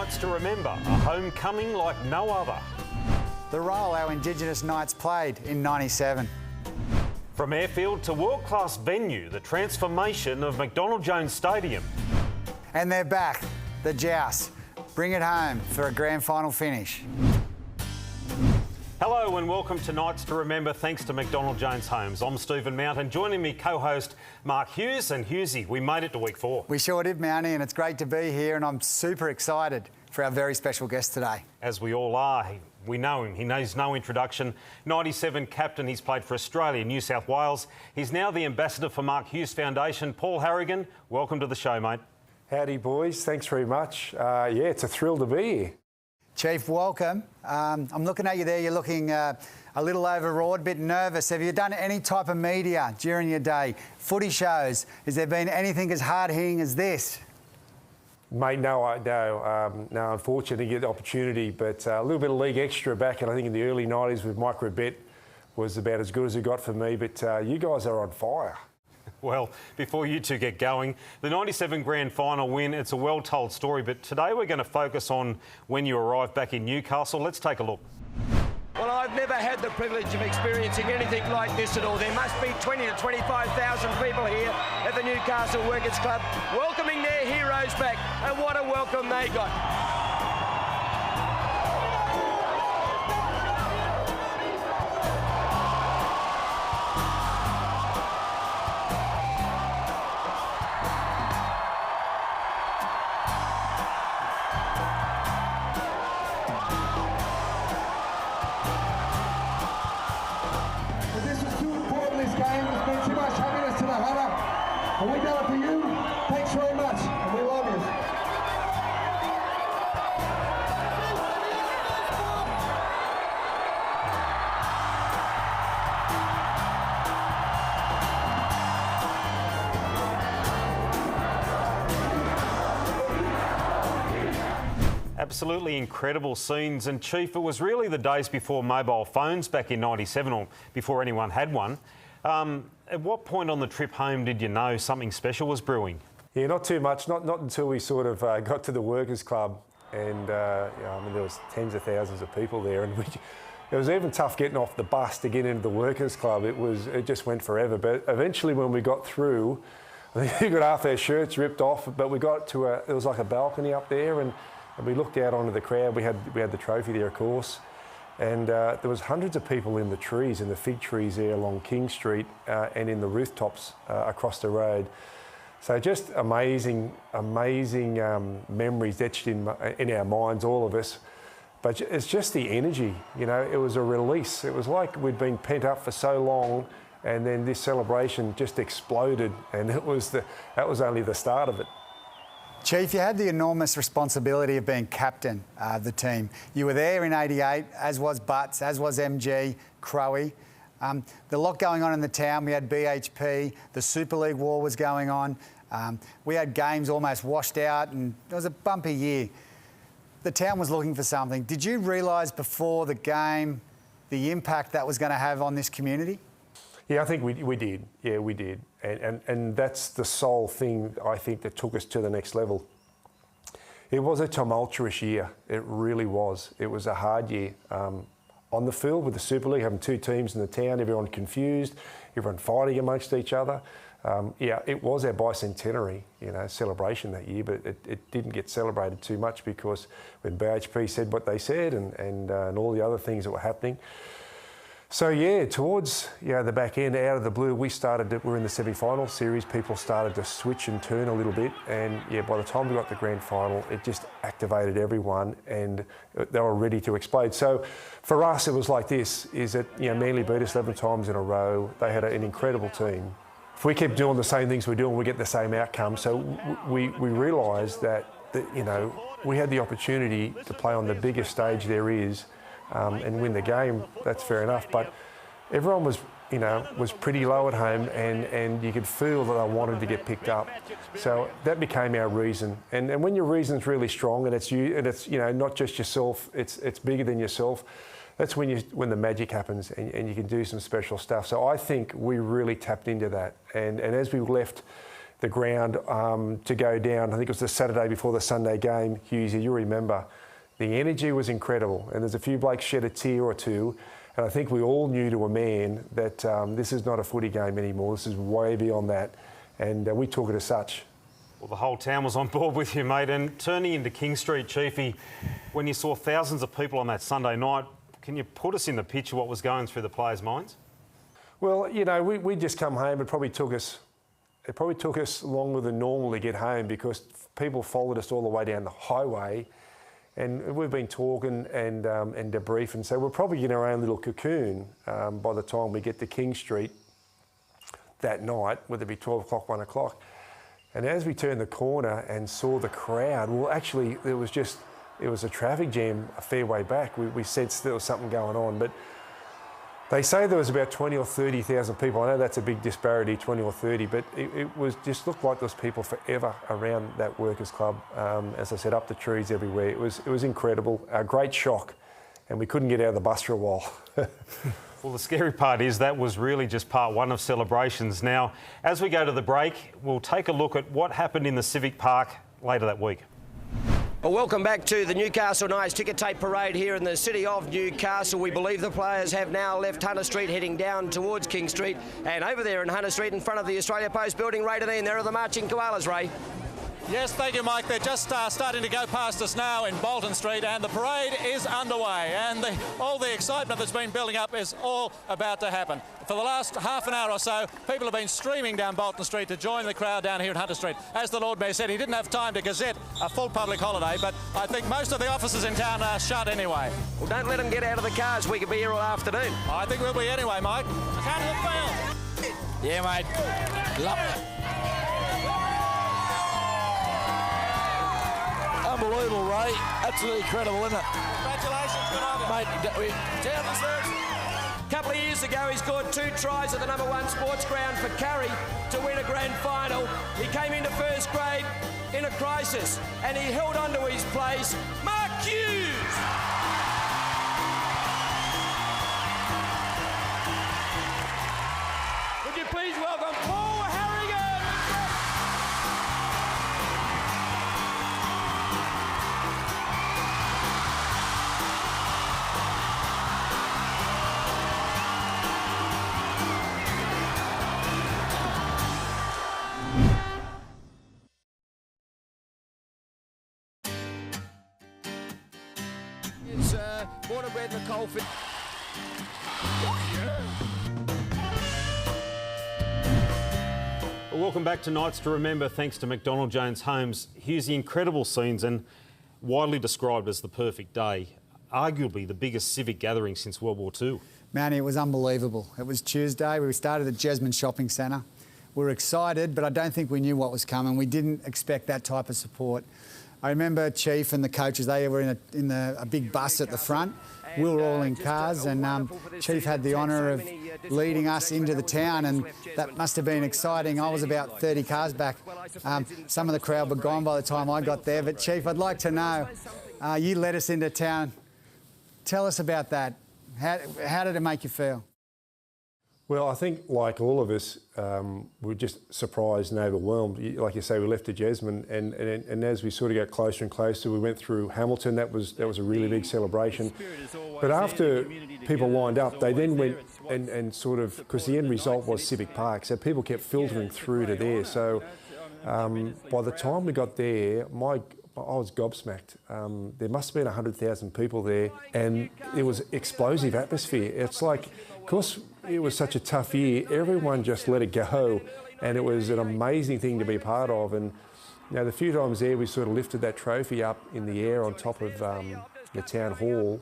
Nights to Remember, a homecoming like no other. The role our Indigenous Knights played in '97. From airfield to world-class venue, the transformation of McDonald Jones Stadium. And they're back, the Joust. Bring it home for a grand final finish. Hello and welcome to Nights to Remember, thanks to McDonald Jones Homes. I'm Stephen Mount and joining me co-host Mark Hughes. And Hughesy, we made it to week 4. We sure did, Mountie, and it's great to be here and I'm super excited for our very special guest today. As we all are, we know him. He needs no introduction. 97 captain, he's played for Australia, New South Wales. He's now the ambassador for Mark Hughes Foundation. Paul Harrigan, welcome to the show, mate. Howdy, boys. Thanks very much. Yeah, it's a thrill to be here. Chief, welcome. I'm looking at you there. You're looking a little overawed, a bit nervous. Have you done any type of media during your day? Footy shows? Has there been anything as hard-hitting as this? Mate, no, unfortunately, didn't get the opportunity, but a little bit of league extra back, and I think in the early 90s with Mike Ribbett was about as good as it got for me, but you guys are on fire. Well, before you two get going, the 97 grand final win, it's a well-told story, but today we're going to focus on when you arrived back in Newcastle. Let's take a look. Well, I've never had the privilege of experiencing anything like this at all. There must be 20 to 25,000 people here at the Newcastle Workers Club welcoming their heroes back, and what a welcome they got. And we done it for you. Thanks very much. And we love you. Absolutely incredible scenes. And Chief, it was really the days before mobile phones back in 97, or before anyone had one. At what point on the trip home did you know something special was brewing? Yeah, not too much. Not until we sort of got to the Workers Club, and I mean there was tens of thousands of people there, and it was even tough getting off the bus to get into the Workers Club. It just went forever. But eventually, when we got through, I think we got half our shirts ripped off. But we got to there was like a balcony up there, and we looked out onto the crowd. We had the trophy there, of course. And there was hundreds of people in the trees, in the fig trees there along King Street and in the rooftops across the road. So just amazing memories etched in our minds, all of us. But it's just the energy, you know, it was a release. It was like we'd been pent up for so long, and then this celebration just exploded, and that was only the start of it. Chief, you had the enormous responsibility of being captain of the team. You were there in '88, as was Butts, as was MG, Crowie. The lot going on in the town. We had BHP, the Super League war was going on. We had games almost washed out, and it was a bumpy year. The town was looking for something. Did you realise before the game the impact that was going to have on this community? Yeah, I think we did. Yeah, we did. And that's the sole thing, I think, that took us to the next level. It was a tumultuous year. It really was. It was a hard year. On the field with the Super League, having 2 teams in the town, everyone confused, everyone fighting amongst each other. Yeah, it was our bicentenary, celebration that year, but it didn't get celebrated too much because when BHP said what they said and all the other things that were happening. So yeah, towards the back end, out of the blue, we're in the semi-final series. People started to switch and turn a little bit, and yeah, by the time we got to the grand final, it just activated everyone, and they were ready to explode. So for us, it was like this: is that Manly beat us 11 times in a row. They had an incredible team. If we keep doing the same things we're doing, we get the same outcome. So we realised that we had the opportunity to play on the biggest stage there is. And win the game, that's fair enough. But everyone was pretty low at home, and you could feel that they wanted to get picked up. So that became our reason. And when your reason's really strong, and it's not just yourself, it's bigger than yourself. That's when the magic happens, and you can do some special stuff. So I think we really tapped into that. And as we left the ground to go down. I think it was the Saturday before the Sunday game, Hughesy, you remember. The energy was incredible, and there's a few blokes shed a tear or two, and I think we all knew to a man that this is not a footy game anymore. This is way beyond that, and we took it as such. Well, the whole town was on board with you, mate. And turning into King Street, Chiefy, when you saw thousands of people on that Sunday night, can you put us in the picture what was going through the players' minds? Well, you know, we just come home. It probably took us longer than normal to get home because people followed us all the way down the highway, and we've been talking and debriefing. So we're probably in our own little cocoon by the time we get to King Street that night, whether it be 12 o'clock, 1 o'clock. And as we turned the corner and saw the crowd, well, actually, it was a traffic jam a fair way back. We sensed there was something going on, but they say there was about 20 or 30,000 people. I know that's a big disparity, 20 or 30, but it was just looked like there was people forever around that Workers Club. As I said, up the trees everywhere. It was incredible, a great shock, and we couldn't get out of the bus for a while. Well, the scary part is that was really just part one of celebrations. Now, as we go to the break, we'll take a look at what happened in the Civic Park later that week. Well, welcome back to the Newcastle Knights ticket tape parade here in the city of Newcastle. We believe the players have now left Hunter Street, heading down towards King Street. And over there in Hunter Street, in front of the Australia Post building, Ray Deneen, there are the marching koalas, Ray. Yes, thank you, Mike. They're just starting to go past us now in Bolton Street, and the parade is underway. And all the excitement that's been building up is all about to happen. For the last half an hour or so, people have been streaming down Bolton Street to join the crowd down here in Hunter Street. As the Lord Mayor said, he didn't have time to gazette a full public holiday, but I think most of the offices in town are shut anyway. Well, don't let them get out of the cars. We could be here all afternoon. I think we'll be anyway, Mike. How does it feel? Yeah, mate. Love it. Unbelievable, Ray. Absolutely incredible, isn't it? Congratulations, good on you. Mate, town deserves it. A couple of years ago, he scored 2 tries at the #1 sports ground for Curry to win a grand final. He came into first grade in a crisis, and he held on to his place. Mark Hughes! Would you please welcome Paul Harrigan? It's born and bred in the Coalfield. Well, welcome back to Nights to Remember, thanks to McDonald Jones Homes. Here's the incredible scenes and widely described as the perfect day, arguably the biggest civic gathering since World War II. Manny, it was unbelievable. It was Tuesday. We started at Jesmond Shopping Centre. We were excited, but I don't think we knew what was coming. We didn't expect that type of support. I remember Chief and the coaches, they were in a big bus at the front. We were all in cars, and Chief had the honour of leading us into the town, and that must have been exciting. I was about 30 cars back. Some of the crowd were gone by the time I got there, but Chief, I'd like to know, you led us into town. Tell us about that. How did it make you feel? Well, I think, like all of us, we were just surprised and overwhelmed. Like you say, we left to Jesmond, and as we sort of got closer and closer, we went through Hamilton. That was a really big celebration. But after people lined up, they then went and sort of, because the end result was Civic Park, so people kept filtering through to there. So by the time we got there, I was gobsmacked. There must have been 100,000 people there, and it was explosive atmosphere. It's like, of course, it was such a tough year. Everyone just let it go, and it was an amazing thing to be part of. And you know, the few times there, we sort of lifted that trophy up in the air on top of the town hall,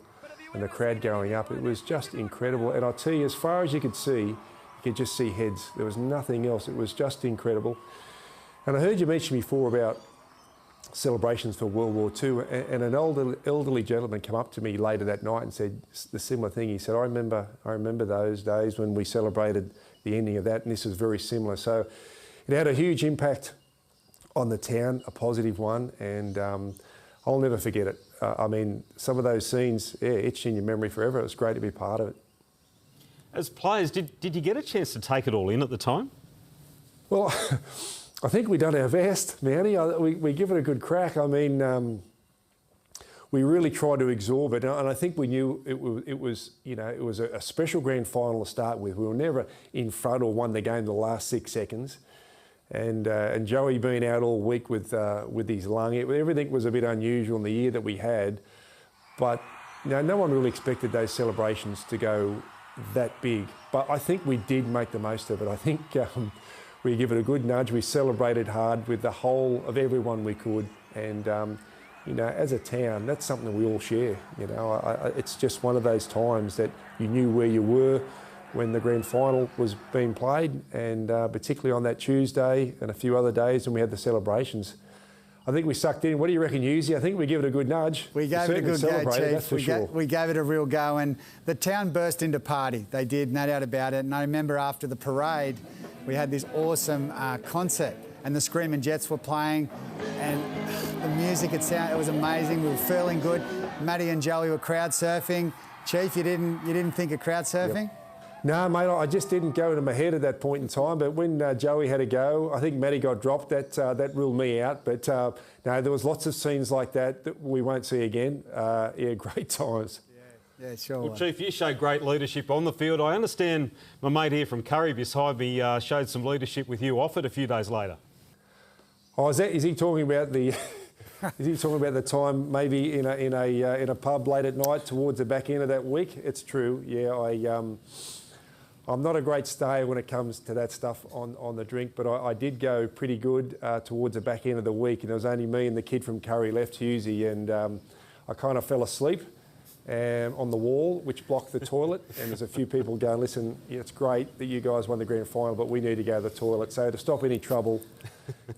and the crowd going up. It was just incredible. And I'll tell you, as far as you could see, you could just see heads. There was nothing else. It was just incredible. And I heard you mention before about celebrations for World War II, and an elderly gentleman came up to me later that night and said the similar thing. He said, I remember those days when we celebrated the ending of that, and this was very similar. So it had a huge impact on the town, a positive one, and I'll never forget it. I mean, some of those scenes, etched in your memory forever. It was great to be part of it. As players, did you get a chance to take it all in at the time? Well, I think we've done our best, Manny. We give it a good crack. I mean, we really tried to absorb it, and I think we knew it was a special grand final to start with. We were never in front or won the game the last 6 seconds, and Joey being out all week with his lung, everything was a bit unusual in the year that we had, but no one really expected those celebrations to go that big. But I think we did make the most of it. I think we give it a good nudge. We celebrated hard with the whole of everyone we could, and as a town, that's something that we all share. It's just one of those times that you knew where you were when the grand final was being played, and particularly on that Tuesday and a few other days when we had the celebrations. I think we sucked in. What do you reckon, Yuzi? I think we give it a good nudge. We gave it a good go, Chief. We gave it a real go, and the town burst into party. They did, no doubt about it. And I remember after the parade, we had this awesome concert, and the Screaming Jets were playing, and the music, it was amazing. We were feeling good. Matty and Joey were crowd surfing. Chief, you didn't think of crowd surfing? Yep. No, mate, I just didn't go into my head at that point in time. But when Joey had a go, I think Matty got dropped. That ruled me out. But no, there was lots of scenes like that we won't see again. Great times. Yeah, sure. Well, Chief, you showed great leadership on the field. I understand my mate here from Curry beside me showed some leadership with you off it a few days later. Oh, is he talking about the? Is he talking about the time maybe in a pub late at night towards the back end of that week? It's true. Yeah, I'm not a great stayer when it comes to that stuff on the drink, but I did go pretty good towards the back end of the week, and it was only me and the kid from Curry left, Hughesy, and I kind of fell asleep on the wall, which blocked the toilet, and there's a few people going, listen, it's great that you guys won the grand final, but we need to go to the toilet. So to stop any trouble,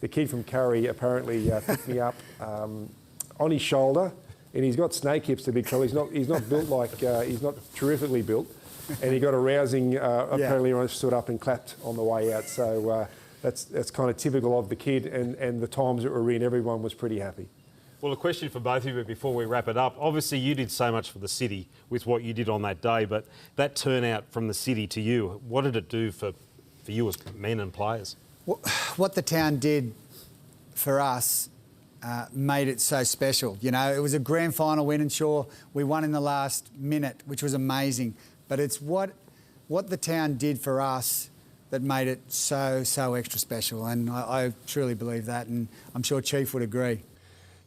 the kid from Curry apparently picked me up on his shoulder, and he's got snake hips, the big fella. He's not built like, he's not terrifically built. And he got a rousing, apparently I stood up and clapped on the way out. So that's kind of typical of the kid, and the times that we're in, everyone was pretty happy. Well, a question for both of you before we wrap it up. Obviously, you did so much for the city with what you did on that day, but that turnout from the city to you, what did it do for you as men and players? What the town did for us made it so special. It was a grand final win, and sure, we won in the last minute, which was amazing. But it's what the town did for us that made it so extra special, and I truly believe that, and I'm sure Chief would agree.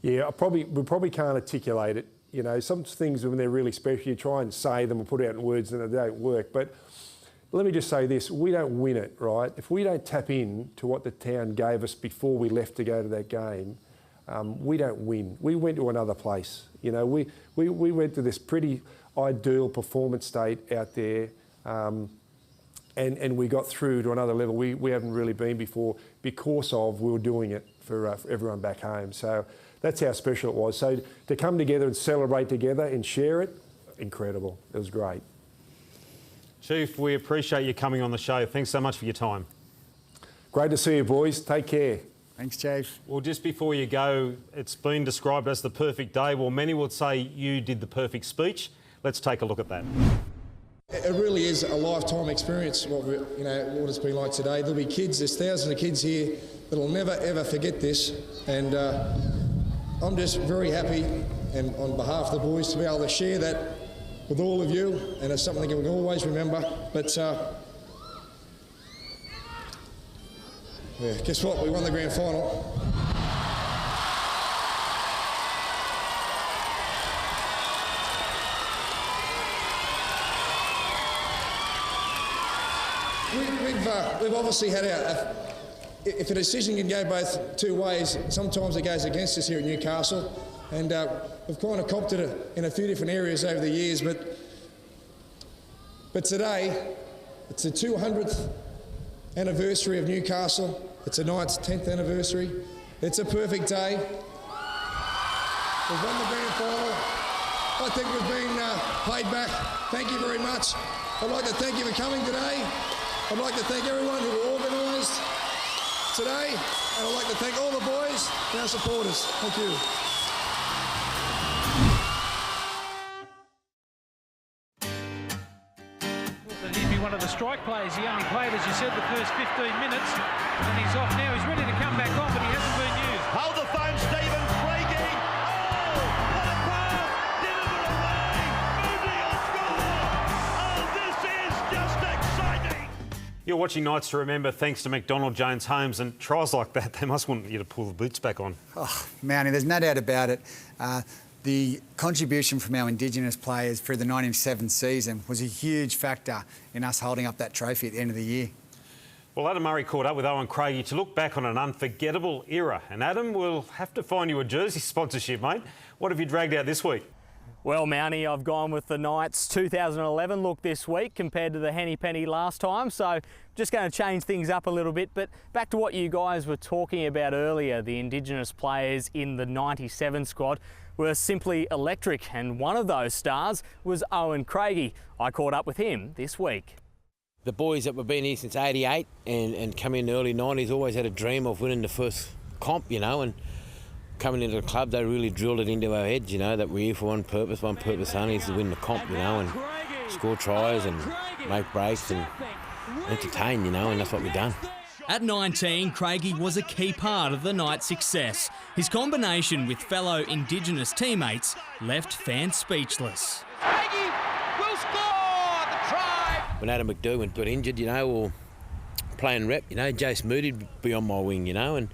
Yeah, we probably can't articulate it. Some things when they're really special, you try and say them or put out in words and they don't work. But let me just say this, we don't win it, right? If we don't tap in to what the town gave us before we left to go to that game, we don't win. We went to another place. We went to this pretty ideal performance state out there, and we got through to another level we haven't really been before because of we were doing it for everyone back home. So that's how special it was. So to come together and celebrate together and share it, incredible. It was great. Chief, we appreciate you coming on the show. Thanks so much for your time. Great to see you, boys. Take care. Thanks, Chief. Well, just before you go, it's been described as the perfect day. Well, many would say you did the perfect speech. Let's take a look at that. It really is a lifetime experience, what it's been like today. There'll be kids, there's thousands of kids here that'll never, ever forget this. And I'm just very happy, and on behalf of the boys, to be able to share that with all of you. And it's something that we can always remember. But guess what? We won the grand final. We've obviously had if a decision can go both two ways, sometimes it goes against us here at Newcastle, and we've kind of copped it in a few different areas over the years, but today, it's the 200th anniversary of Newcastle. It's a Knights' 10th anniversary. It's a perfect day. We've won the grand final. I think we've been paid back. Thank you very much. I'd like to thank you for coming today. I'd like to thank everyone who organised today, and I'd like to thank all the boys and our supporters. Thank you. Believe me one of the strike players. He only played, as you said, the first 15 minutes, and he's off now. He's ready to come back on, but he hasn't been used. Hold the phone, Stephen. Craigie. Oh, what a pass. Deliver away. Moody will score. Oh, this is just exciting. You're watching Nights to Remember thanks to McDonald Jones Homes, and tries like that, they must want you to pull the boots back on. Oh, Mountie, there's no doubt about it. The contribution from our Indigenous players through the 1997 season was a huge factor in us holding up that trophy at the end of the year. Well, Adam Murray caught up with Owen Craigie to look back on an unforgettable era. And Adam, we'll have to find you a jersey sponsorship, mate. What have you dragged out this week? Well, Mountie, I've gone with the Knights 2011 look this week compared to the Henny Penny last time, so just going to change things up a little bit. But back to what you guys were talking about earlier, the Indigenous players in the 97 squad were simply electric, and one of those stars was Owen Craigie. I caught up with him this week. The boys that have been here since '88 and come in the early '90s always had a dream of winning the first comp, you know, and coming into the club, they really drilled it into our heads, you know, that we're here for one purpose only, is to win the comp, you know, and score tries and make breaks and entertain, you know, and that's what we've done. At 19, Craigie was a key part of the Knights' success. His combination with fellow Indigenous teammates left fans speechless. Craigie will score the try. When Adam McDermott got injured, you know, or playing rep, you know, Jace Moody would be on my wing, you know, and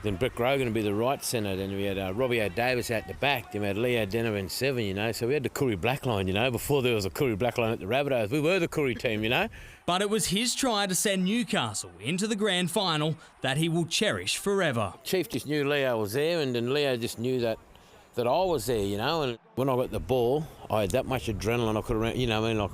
then Brett Grogan would be the right centre. Then we had Robbie O'Davis out the back. Then we had Leo Denver in 7, you know. So we had the Koori Black line, you know. Before there was a Koori Black line at the Rabbitohs, we were the Koori team, you know. But it was his try to send Newcastle into the grand final that he will cherish forever. Chief just knew Leo was there, and then Leo just knew that I was there, you know. And when I got the ball, I had that much adrenaline. I could have, you know, I mean, like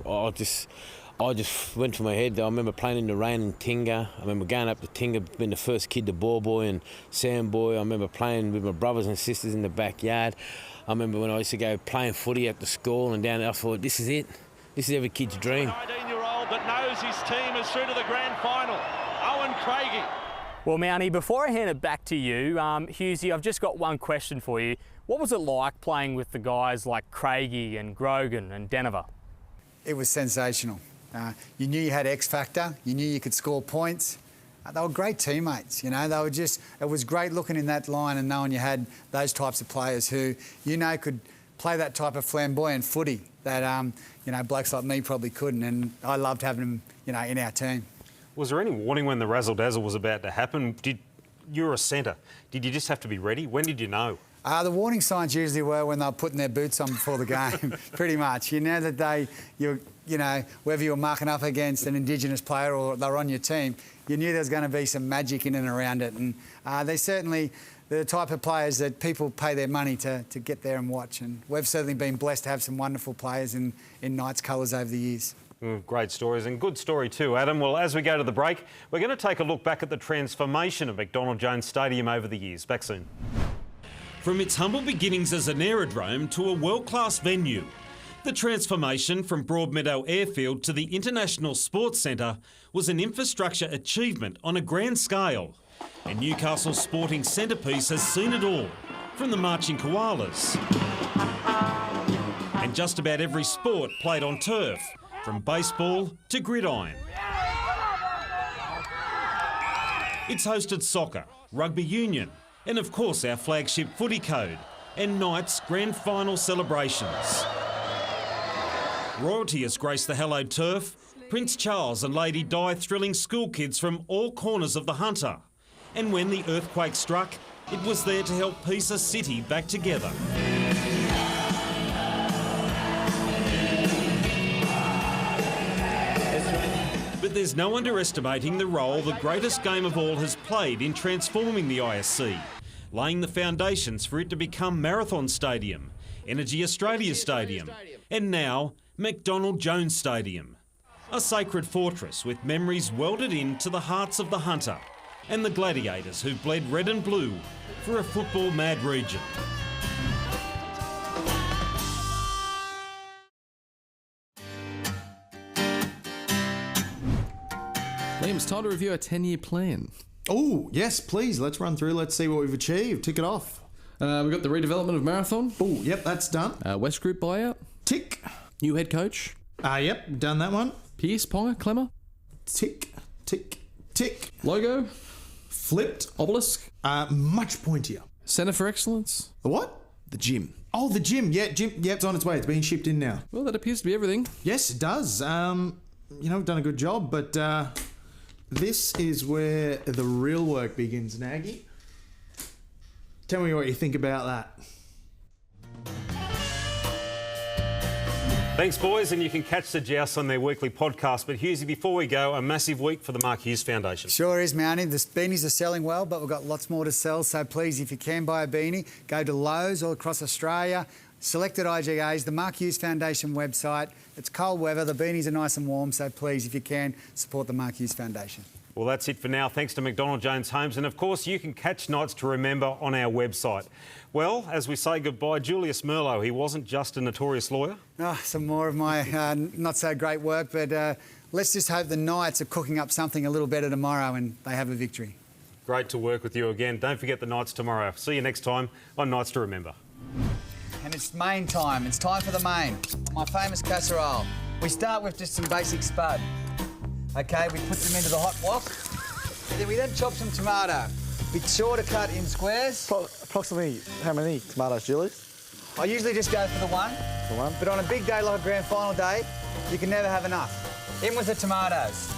I just went to my head. I remember playing in the rain in Tinga. I remember going up to Tinga, being the first kid to ball boy and Sam boy. I remember playing with my brothers and sisters in the backyard. I remember when I used to go playing footy at the school and down there, I thought, this is it. This is every kid's dream. 19-year-old that knows his team is through to the grand final. Owen Craigie. Well, Mountie, before I hand it back to you, Hughesy, I've just got one question for you. What was it like playing with the guys like Craigie and Grogan and Denver? It was sensational. You knew you had X factor. You knew you could score points. They were great teammates, you know. They were just. It was great looking in that line and knowing you had those types of players who, you know, could play that type of flamboyant footy that, you know, blokes like me probably couldn't. And I loved having them, you know, in our team. Was there any warning when the razzle-dazzle was about to happen? You're a centre. Did you just have to be ready? When did you know? The warning signs usually were when they were putting their boots on before the game, pretty much. You know that you know, whether you were marking up against an Indigenous player or they were on your team, you knew there was going to be some magic in and around it. And they're certainly the type of players that people pay their money to get there and watch. And we've certainly been blessed to have some wonderful players in Knights colours over the years. Great stories, and good story too, Adam. Well, as we go to the break, we're going to take a look back at the transformation of McDonald Jones Stadium over the years. Back soon. From its humble beginnings as an aerodrome to a world-class venue, the transformation from Broadmeadow Airfield to the International Sports Centre was an infrastructure achievement on a grand scale. And Newcastle's sporting centrepiece has seen it all, from the marching koalas and just about every sport played on turf, from baseball to gridiron. It's hosted soccer, rugby union, and of course our flagship footy code and Knights grand final celebrations. Royalty has graced the hallowed turf, Prince Charles and Lady Di thrilling school kids from all corners of the Hunter. And when the earthquake struck, it was there to help piece a city back together. But there's no underestimating the role the greatest game of all has played in transforming the ISC, laying the foundations for it to become Marathon Stadium, Energy Australia Stadium, and now McDonald Jones Stadium. A sacred fortress with memories welded into the hearts of the Hunter and the gladiators who bled red and blue for a football-mad region. Liam, it's time to review a 10-year plan. Oh, yes, please. Let's run through. Let's see what we've achieved. Tick it off. We've got the redevelopment of Marathon. Oh, yep, that's done. West Group buyout. Tick. New head coach. Yep, done that one. Pierce, Ponga, Clemmer. Tick, tick, tick. Logo. Flipped. Obelisk. Much pointier. Centre for Excellence. The what? The gym. Oh, the gym. Yeah, gym. Yeah, it's on its way. It's being shipped in now. Well, that appears to be everything. Yes, it does. We've done a good job, but this is where the real work begins, Nagy. Tell me what you think about that. Thanks, boys, and you can catch the Joust on their weekly podcast. But Hughesy, before we go, a massive week for the Mark Hughes Foundation. Sure is, Mountie. The beanies are selling well, but we've got lots more to sell. So please, if you can buy a beanie, go to Lowe's all across Australia. Selected IGAs, the Mark Hughes Foundation website. It's cold weather, the beanies are nice and warm, so please, if you can, support the Mark Hughes Foundation. Well, that's it for now. Thanks to McDonald Jones Homes. And, of course, you can catch Nights to Remember on our website. Well, as we say goodbye, Julius Merlo, he wasn't just a notorious lawyer. Oh, some more of my not-so-great work, but let's just hope the Knights are cooking up something a little better tomorrow and they have a victory. Great to work with you again. Don't forget the Knights tomorrow. See you next time on Nights to Remember. And it's main time. It's time for the main. My famous casserole. We start with just some basic spud. Okay, we put them into the hot wok. And then we chop some tomato. Be sure to cut in squares. Approximately how many tomatoes, Julius? I usually just go for the one. The one? But on a big day like a grand final day, you can never have enough. In with the tomatoes.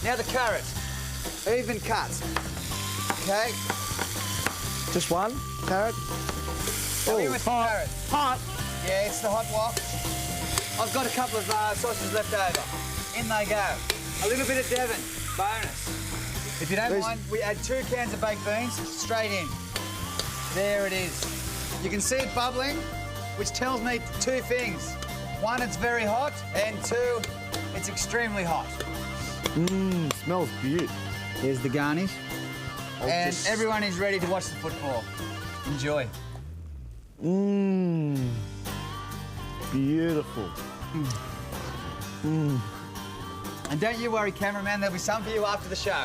Now the carrot. Even cut. Okay. Just one carrot? Now in with the carrot. Hot. Yeah, it's the hot wok. I've got a couple of sausages left over. In they go. A little bit of Devon, bonus. If you don't mind, we add 2 cans of baked beans straight in. There it is. You can see it bubbling, which tells me 2 things. 1, it's very hot, and 2, it's extremely hot. Smells beautiful. Here's the garnish. And everyone is ready to watch the football. Enjoy. Beautiful. And don't you worry, cameraman, there'll be some for you after the show.